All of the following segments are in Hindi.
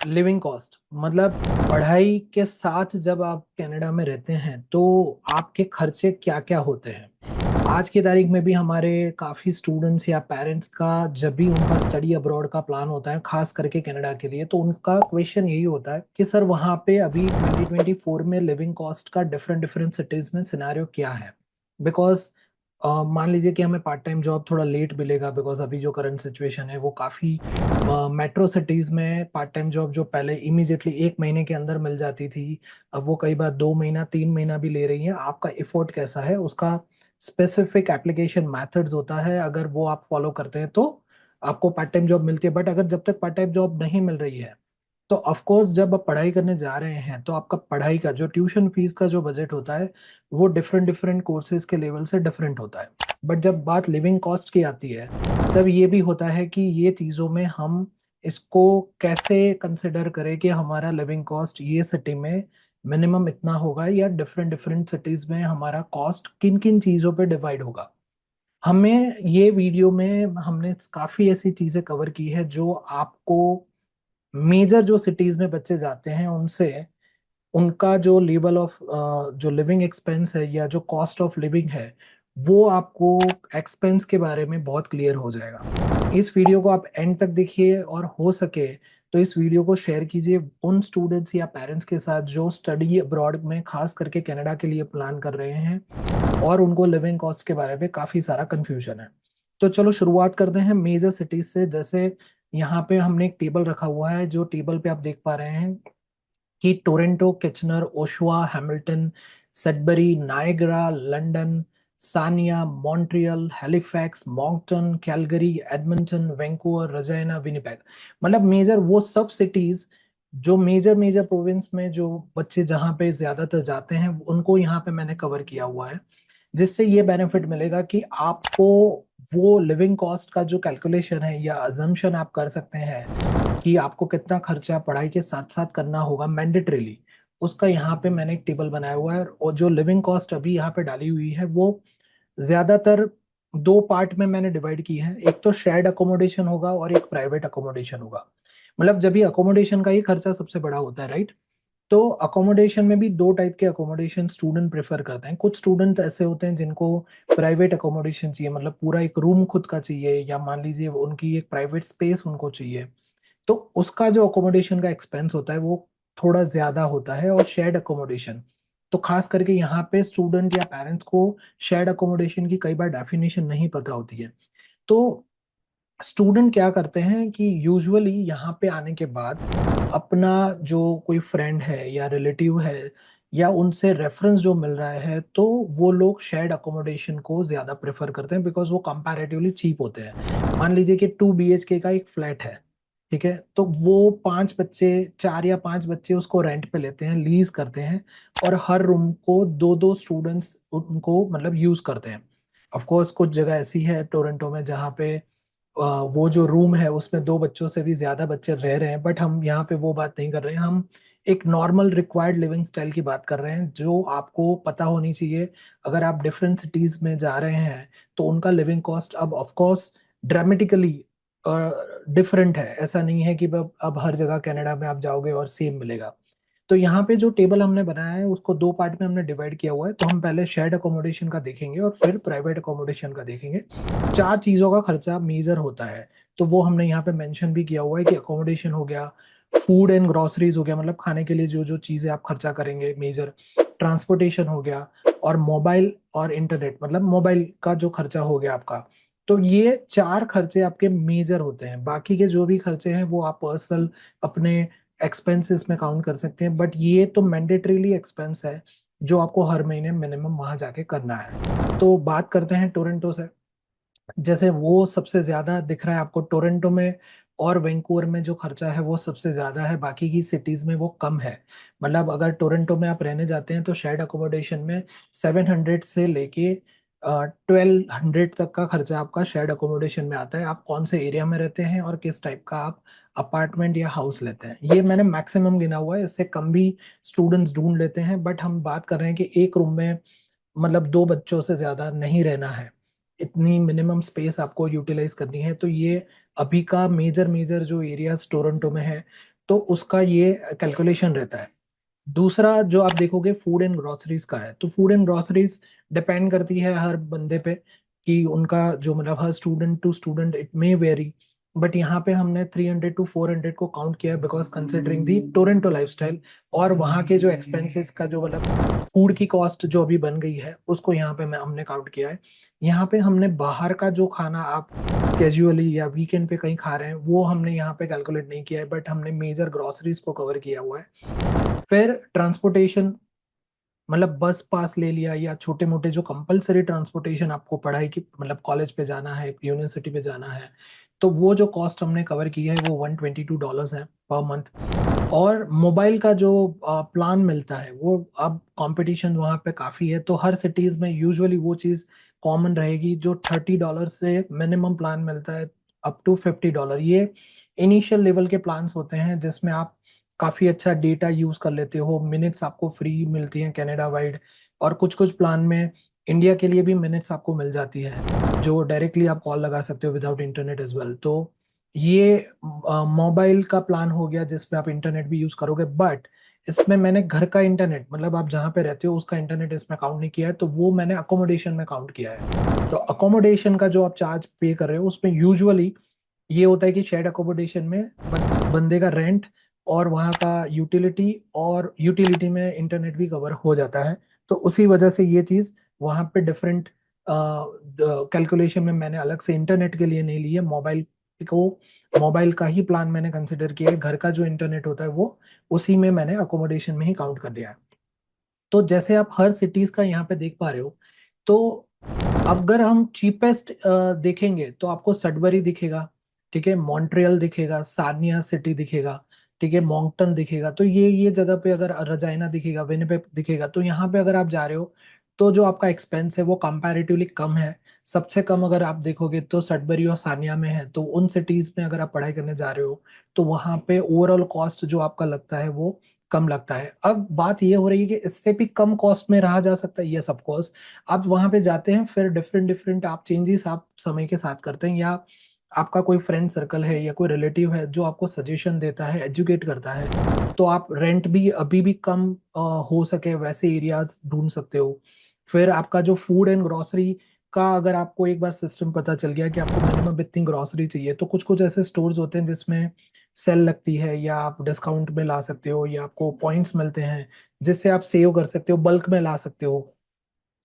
लिविंग कॉस्ट मतलब पढ़ाई के साथ जब आप कनाडा में रहते हैं तो आपके खर्चे क्या क्या होते हैं। आज की तारीख में भी हमारे काफ़ी स्टूडेंट्स या पेरेंट्स का जब भी उनका स्टडी अब्रॉड का प्लान होता है खास करके कनाडा के लिए, तो उनका क्वेश्चन यही होता है कि सर वहाँ पे अभी 2024 में लिविंग कॉस्ट का डिफरेंट डिफरेंट सिटीज़ में सिनेरियो क्या है। बिकॉज मान लीजिए कि हमें पार्ट टाइम जॉब थोड़ा लेट मिलेगा, बिकॉज अभी जो करंट सिचुएशन है वो काफ़ी मेट्रो सिटीज़ में पार्ट टाइम जॉब जो पहले इमीडिएटली 1 महीने के अंदर मिल जाती थी, अब वो कई बार 2 महीना 3 महीना भी ले रही है। आपका एफर्ट कैसा है उसका स्पेसिफिक एप्लीकेशन मेथड्स होता है, अगर वो आप फॉलो करते हैं तो आपको पार्ट टाइम जॉब मिलती है। बट अगर जब तक पार्ट टाइम जॉब नहीं मिल रही है तो ऑफ कोर्स जब आप पढ़ाई करने जा रहे हैं तो आपका पढ़ाई का जो ट्यूशन फीस का जो बजट होता है वो डिफरेंट डिफरेंट कोर्सेज के लेवल से डिफरेंट होता है। बट जब बात लिविंग कॉस्ट की आती है तब ये भी होता है कि ये चीज़ों में हम इसको कैसे कंसिडर करें कि हमारा लिविंग कॉस्ट ये सिटी में मिनिमम इतना होगा या डिफरेंट डिफरेंट सिटीज में हमारा कॉस्ट किन किन चीज़ों पे डिवाइड होगा। हमें ये वीडियो में हमने काफ़ी ऐसी चीज़ें कवर की है जो आपको मेजर जो सिटीज में बच्चे जाते हैं उनसे उनका जो लेवल ऑफ जो लिविंग एक्सपेंस है या जो कॉस्ट ऑफ लिविंग है वो आपको एक्सपेंस के बारे में बहुत क्लियर हो जाएगा। इस वीडियो को आप एंड तक देखिए और हो सके तो इस वीडियो को शेयर कीजिए उन स्टूडेंट्स या पेरेंट्स के साथ जो स्टडी अब्रॉड में खास करके कनाडा के लिए प्लान कर रहे हैं और उनको लिविंग कॉस्ट के बारे में काफ़ी सारा कंफ्यूजन है। तो चलो शुरुआत करते हैं मेजर सिटीज से। जैसे यहाँ पे हमने एक टेबल रखा हुआ है, जो टेबल पे आप देख पा रहे हैं कि Toronto, Kitchener, Oshawa, Hamilton, Sudbury, Niagara, London, Sarnia, Montreal, Halifax, Moncton, Calgary, Edmonton, Vancouver, Regina, Winnipeg, मतलब मेजर वो सब सिटीज जो मेजर मेजर प्रोविंस में जो बच्चे जहाँ पे ज्यादातर जाते हैं उनको यहाँ पे मैंने कवर किया हुआ है। जिससे ये बेनिफिट मिलेगा कि आपको वो लिविंग कॉस्ट का जो कैलकुलेशन है या अजम्पशन आप कर सकते हैं कि आपको कितना खर्चा पढ़ाई के साथ साथ करना होगा मैंडेटरीली, उसका यहाँ पे मैंने एक टेबल बनाया हुआ है। और जो लिविंग कॉस्ट अभी यहाँ पे डाली हुई है वो ज्यादातर दो पार्ट में मैंने डिवाइड की है। एक तो शेयर्ड अकोमोडेशन होगा और एक प्राइवेट अकोमोडेशन होगा। मतलब जब भी अकोमोडेशन का ही खर्चा सबसे बड़ा होता है, राइट। तो अकोमोडेशन में भी दो टाइप के अकोमोडेशन स्टूडेंट प्रेफर करते हैं। कुछ स्टूडेंट ऐसे होते हैं जिनको प्राइवेट अकोमोडेशन चाहिए, मतलब पूरा एक रूम खुद का चाहिए, या मान लीजिए उनकी एक प्राइवेट स्पेस उनको चाहिए। तो उसका जो अकोमोडेशन का एक्सपेंस होता है वो थोड़ा ज्यादा होता है। और शेयर्ड अकोमोडेशन तो खास करके यहाँ पे स्टूडेंट या पेरेंट्स को शेयर्ड अकोमोडेशन की कई बार डेफिनेशन नहीं पता होती है। तो स्टूडेंट क्या करते हैं कि यूजुअली यहाँ पे आने के बाद अपना जो कोई फ्रेंड है या रिलेटिव है या उनसे रेफरेंस जो मिल रहा है, तो वो लोग शेयर्ड अकोमोडेशन को ज्यादा प्रेफर करते हैं बिकॉज वो कंपैरेटिवली चीप होते हैं। मान लीजिए कि 2 BHK का एक फ्लैट है, ठीक है, तो वो 5 बच्चे, 4 या 5 बच्चे उसको रेंट पे लेते हैं, लीज करते हैं, और हर रूम को दो दो स्टूडेंट्स उनको मतलब यूज करते हैं। ऑफ कोर्स कुछ जगह ऐसी है टोरंटो में जहाँ पे वो जो रूम है उसमें 2 बच्चों से भी ज्यादा बच्चे रह रहे हैं, बट हम यहाँ पे वो बात नहीं कर रहे हैं। हम एक नॉर्मल रिक्वायर्ड लिविंग स्टाइल की बात कर रहे हैं जो आपको पता होनी चाहिए। अगर आप डिफरेंट सिटीज में जा रहे हैं तो उनका लिविंग कॉस्ट अब ऑफ कोर्स ड्रामेटिकली डिफरेंट है। ऐसा नहीं है कि अब हर जगह कनाडा में आप जाओगे और सेम मिलेगा। तो यहाँ पे जो टेबल हमने बनाया है उसको दो पार्ट में हमने डिवाइड किया हुआ है। तो हम पहले शेयर्ड अकोमोडेशन का देखेंगे और फिर प्राइवेट अकोमोडेशन का देखेंगे। 4 चीजों का खर्चा मेजर होता है, तो वो हमने यहाँ पे मेंशन भी किया हुआ है कि अकोमोडेशन हो गया, फूड एंड ग्रोसरीज हो गया, मतलब खाने के लिए जो जो चीजें आप खर्चा करेंगे मेजर, ट्रांसपोर्टेशन हो गया, और मोबाइल और इंटरनेट मतलब मोबाइल का जो खर्चा हो गया आपका। तो ये 4 खर्चे आपके मेजर होते हैं। बाकी के जो भी खर्चे हैं वो आप पर्सनल अपने एक्सपेंसेस में काउंट कर सकते हैं, बट ये तो मैंडेटरीली एक्सपेंस है जो आपको हर महीने मिनिमम वहां जाके करना है। तो बात करते हैं टोरंटो से। जैसे वो सबसे ज्यादा दिख रहा है आपको टोरंटो में, और वैंकूवर में जो खर्चा है वो सबसे ज्यादा है, बाकी की सिटीज में वो कम है। मतलब अगर टोरंटो में आप रहने जाते हैं तो शेयर्ड अकोमोडेशन में 700 से लेके 1200 तक का खर्चा आपका शेयर्ड अकोमोडेशन में आता है। आप कौन से एरिया में रहते हैं और किस टाइप का आप अपार्टमेंट या हाउस लेते हैं, ये मैंने मैक्सिमम गिना हुआ है। इससे कम भी स्टूडेंट्स ढूंढ लेते हैं, बट हम बात कर रहे हैं कि एक रूम में मतलब 2 बच्चों से ज्यादा नहीं रहना है, इतनी मिनिमम स्पेस आपको यूटिलाइज करनी है। तो ये अभी का मेजर मेजर जो एरियाज टोरंटो में है तो उसका ये कैलकुलेशन रहता है। दूसरा जो आप देखोगे फूड एंड ग्रोसरीज का है, तो फूड एंड ग्रोसरीज डिपेंड करती है हर बंदे पे कि उनका जो मतलब हर student to student it may vary, but यहाँ पे हमने 300 to 400 को काउंट किया है because considering the Toronto lifestyle और वहाँ के जो एक्सपेंसेस का जो मतलब फूड की कॉस्ट जो अभी बन गई है उसको यहाँ पे मैं हमने काउंट किया है। यहाँ पे हमने बाहर का जो खाना आप कैजुअली या वीकेंड पे कहीं खा रहे हैं वो हमने यहाँ पे कैलकुलेट नहीं किया है, बट हमने मेजर ग्रोसरीज को कवर किया हुआ है। फिर ट्रांसपोर्टेशन, मतलब बस पास ले लिया या छोटे मोटे जो कंपलसरी ट्रांसपोर्टेशन आपको पढ़ाई की मतलब कॉलेज पे जाना है यूनिवर्सिटी पे जाना है, तो वो जो कॉस्ट हमने कवर की है वो $122 है पर मंथ। और मोबाइल का जो प्लान मिलता है वो अब कंपटीशन वहाँ पे काफ़ी है, तो हर सिटीज़ में यूजुअली वो चीज़ कॉमन रहेगी जो $30 से मिनिमम प्लान मिलता है अप टू $50। ये इनिशियल लेवल के प्लान्स होते हैं जिसमें आप काफ़ी अच्छा डेटा यूज़ कर लेते हो, मिनट्स आपको फ्री मिलती हैं कनाडा वाइड, और कुछ कुछ प्लान में इंडिया के लिए भी मिनट्स आपको मिल जाती है जो डायरेक्टली आप कॉल लगा सकते हो विदाउट इंटरनेट एज वेल। तो ये मोबाइल का प्लान हो गया जिसमें आप इंटरनेट भी यूज़ करोगे, बट इसमें मैंने घर का इंटरनेट मतलब आप जहाँ पे रहते हो उसका इंटरनेट इसमें काउंट नहीं किया है, तो वो मैंने अकोमोडेशन में काउंट किया है। तो अकोमोडेशन का जो आप चार्ज पे कर रहे हो उसमें यूजुअली ये होता है कि शेयर्ड अकोमोडेशन में बंदे का रेंट और वहाँ का यूटिलिटी, और यूटिलिटी में इंटरनेट भी कवर हो जाता है। तो उसी वजह से ये चीज़ वहाँ पे डिफरेंट कैलकुलेशन में मैंने अलग से इंटरनेट के लिए नहीं ली है, को मोबाइल का ही प्लान मैंने कंसिडर किया है, घर का जो इंटरनेट होता है वो उसी में मैंने अकोमोडेशन में ही काउंट कर लिया है। तो जैसे आप हर सिटीज का यहाँ पे देख पा रहे हो, तो अगर हम चीपेस्ट देखेंगे तो आपको सडबरी दिखेगा, ठीक है, मॉन्ट्रियल दिखेगा, सार्निया सिटी दिखेगा, ठीक है, मॉन्क्टन दिखेगा, तो ये जगह पे अगर रजाइना दिखेगा, विनिपेग दिखेगा, तो यहाँ पे अगर आप जा रहे हो तो जो आपका एक्सपेंस है वो कंपैरेटिवली कम है। सबसे कम अगर आप देखोगे तो सडबरी और सानिया में है, तो उन सिटीज में अगर आप पढ़ाई करने जा रहे हो तो वहाँ पे ओवरऑल कॉस्ट जो आपका लगता है वो कम लगता है। अब बात ये हो रही है कि इससे भी कम कॉस्ट में रहा जा सकता है, ये सब कॉस्ट आप वहां पे जाते हैं फिर डिफरेंट डिफरेंट आप चेंजेस आप समय के साथ करते हैं, या आपका कोई फ्रेंड सर्कल है या कोई रिलेटिव है जो आपको सजेशन देता है एजुकेट करता है, तो आप रेंट भी अभी भी कम हो सके वैसे एरियाज ढूंढ सकते हो। फिर आपका जो फूड एंड ग्रोसरी का अगर आपको एक बार सिस्टम पता चल गया कि आपको मिनिमम इतनी ग्रोसरी चाहिए, तो कुछ कुछ ऐसे स्टोर्स होते हैं जिसमें सेल लगती है या आप डिस्काउंट में ला सकते हो या आपको पॉइंट्स मिलते हैं जिससे आप सेव कर सकते हो, बल्क में ला सकते हो,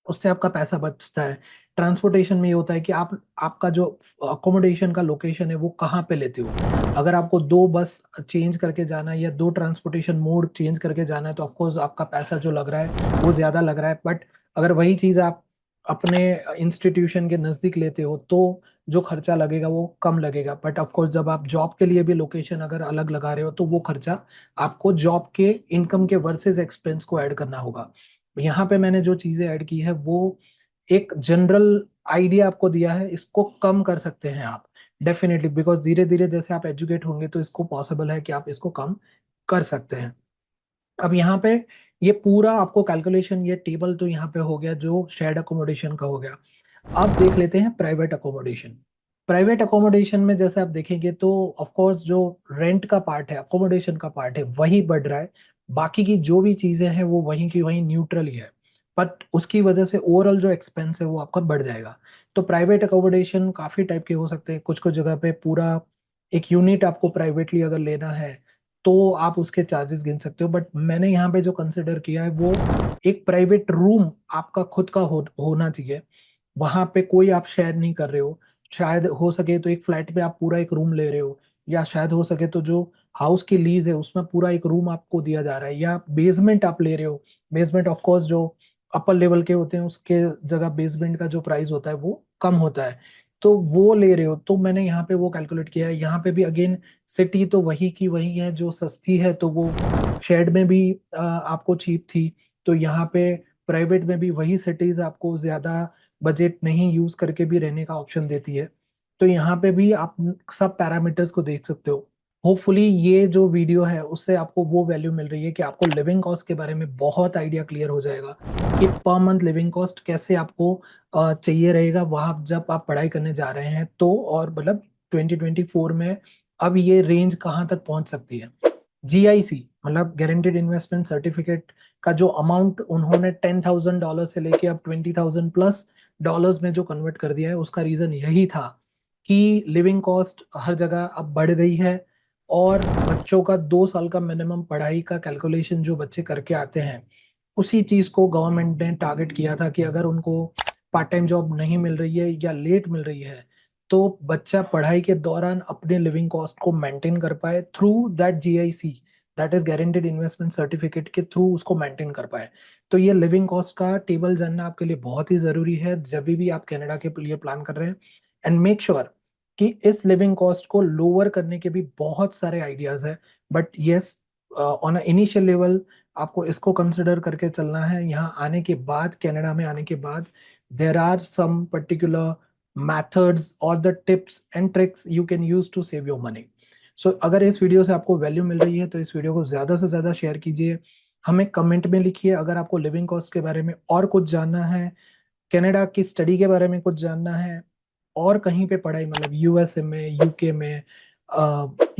उससे आपका पैसा बचता है। ट्रांसपोर्टेशन में ये होता है कि आप आपका जो अकोमोडेशन का लोकेशन है वो कहाँ पे लेते हो। अगर आपको दो बस चेंज करके जाना है या दो ट्रांसपोर्टेशन मोड चेंज करके जाना है तो ऑफकोर्स आपका पैसा जो लग रहा है वो ज़्यादा लग रहा है, बट अगर वही चीज़ आप अपने इंस्टीट्यूशन के नज़दीक लेते हो तो जो खर्चा लगेगा वो कम लगेगा। बट ऑफकोर्स जब आप जॉब के लिए भी लोकेशन अगर अलग लगा रहे हो तो वो खर्चा आपको जॉब के इनकम के वर्सेस एक्सपेंस को ऐड करना होगा। यहाँ पे मैंने जो चीजें ऐड की है वो एक जनरल आइडिया आपको दिया है, इसको कम कर सकते हैं आप डेफिनेटली, बिकॉज धीरे धीरे जैसे आप एजुकेट होंगे तो इसको पॉसिबल है कि आप इसको कम कर सकते हैं। अब यहाँ पे ये पूरा आपको कैलकुलेशन ये टेबल तो यहाँ पे हो गया जो शेयर्ड अकोमोडेशन का हो गया। अब देख लेते हैं प्राइवेट अकोमोडेशन। प्राइवेट अकोमोडेशन में जैसे आप देखेंगे तो ऑफ कोर्स जो रेंट का पार्ट है अकोमोडेशन का पार्ट है वही बढ़ रहा है, बाकी की जो भी चीजें हैं वो वहीं की वहीं न्यूट्रल ही है, बट उसकी वजह से ओवरऑल जो एक्सपेंस है वो आपका बढ़ जाएगा। तो प्राइवेट अकोमोडेशन काफी टाइप के हो सकते हैं, कुछ कुछ जगह पे पूरा एक यूनिट आपको प्राइवेटली अगर लेना है तो आप उसके चार्जेस गिन सकते हो, बट मैंने यहाँ पे जो कंसिडर किया है वो एक प्राइवेट रूम आपका खुद का होना चाहिए। वहां पे कोई आप शेयर नहीं कर रहे हो, शायद हो सके तो एक फ्लैट में आप पूरा एक रूम ले रहे हो, या शायद हो सके तो जो हाउस की लीज है उसमें पूरा एक रूम आपको दिया जा रहा है, या बेसमेंट आप ले रहे हो। बेसमेंट ऑफ कोर्स जो अपर लेवल के होते हैं उसके जगह बेसमेंट का जो प्राइस होता है वो कम होता है, तो वो ले रहे हो। तो मैंने यहाँ पे वो कैलकुलेट किया है। यहाँ पे भी अगेन सिटी तो वही की वही है, जो सस्ती है तो वो शेड में भी आपको चीप थी, तो यहाँ पे प्राइवेट में भी वही सिटीज आपको ज्यादा बजट नहीं यूज करके भी रहने का ऑप्शन देती है। तो यहाँ पे भी आप सब पैरामीटर्स को देख सकते हो। होपफुली ये जो वीडियो है उससे आपको वो वैल्यू मिल रही है कि आपको लिविंग कॉस्ट के बारे में बहुत आइडिया क्लियर हो जाएगा कि पर मंथ लिविंग कॉस्ट कैसे आपको चाहिए रहेगा वहां जब आप पढ़ाई करने जा रहे हैं, तो और मतलब 2024 में अब ये रेंज कहाँ तक पहुंच सकती है। GIC मतलब गारंटीड इन्वेस्टमेंट सर्टिफिकेट का जो अमाउंट उन्होंने $10,000 से लेके अब 20,000 प्लस डॉलर्स में जो कन्वर्ट कर दिया है, उसका रीजन यही था कि लिविंग कॉस्ट हर जगह अब बढ़ गई है और बच्चों का 2 साल का मिनिमम पढ़ाई का कैलकुलेशन जो बच्चे करके आते हैं, उसी चीज को गवर्नमेंट ने टारगेट किया था कि अगर उनको पार्ट टाइम जॉब नहीं मिल रही है या लेट मिल रही है, तो बच्चा पढ़ाई के दौरान अपने लिविंग कॉस्ट को मेंटेन कर पाए through that GIC, that is guaranteed investment certificate के थ्रू उसको मेंटेन कर पाए। तो ये लिविंग कॉस्ट का टेबल जानना आपके लिए बहुत ही जरूरी है जब भी आप कनाडा के लिए प्लान कर रहे हैं। एंड मेक श्योर कि इस लिविंग कॉस्ट को लोअर करने के भी बहुत सारे आइडियाज है, but yes, on a initial level आपको इसको कंसिडर करके चलना है। यहाँ आने के बाद, कनाडा में आने के बाद, there are some particular methods or the tips and tricks you can use to save your money. So अगर इस वीडियो से आपको वैल्यू मिल रही है तो इस वीडियो को ज़्यादा से ज़्यादा शेयर कीजिए। हमें कमेंट में लिखिए अगर आपको लिविंग कॉस्ट के बारे में और कुछ जानना है, कनाडा की स्टडी के बारे में कुछ जानना है, और कहीं पे पढ़ाई मतलब USA में, UK में,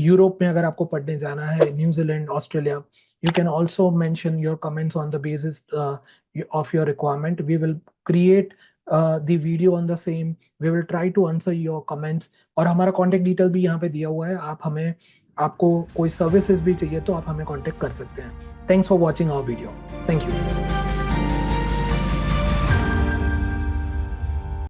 यूरोप में अगर आपको पढ़ने जाना है, New Zealand, Australia, you can also mention your comments on the basis of your requirement. We will create the video on the same, we will try to answer your comments. और हमारा कॉन्टेक्ट डिटेल भी यहाँ पे दिया हुआ है, आप हमें, आपको कोई सर्विसेज भी चाहिए तो आप हमें कॉन्टेक्ट कर सकते हैं। Thanks for watching our video. Thank you.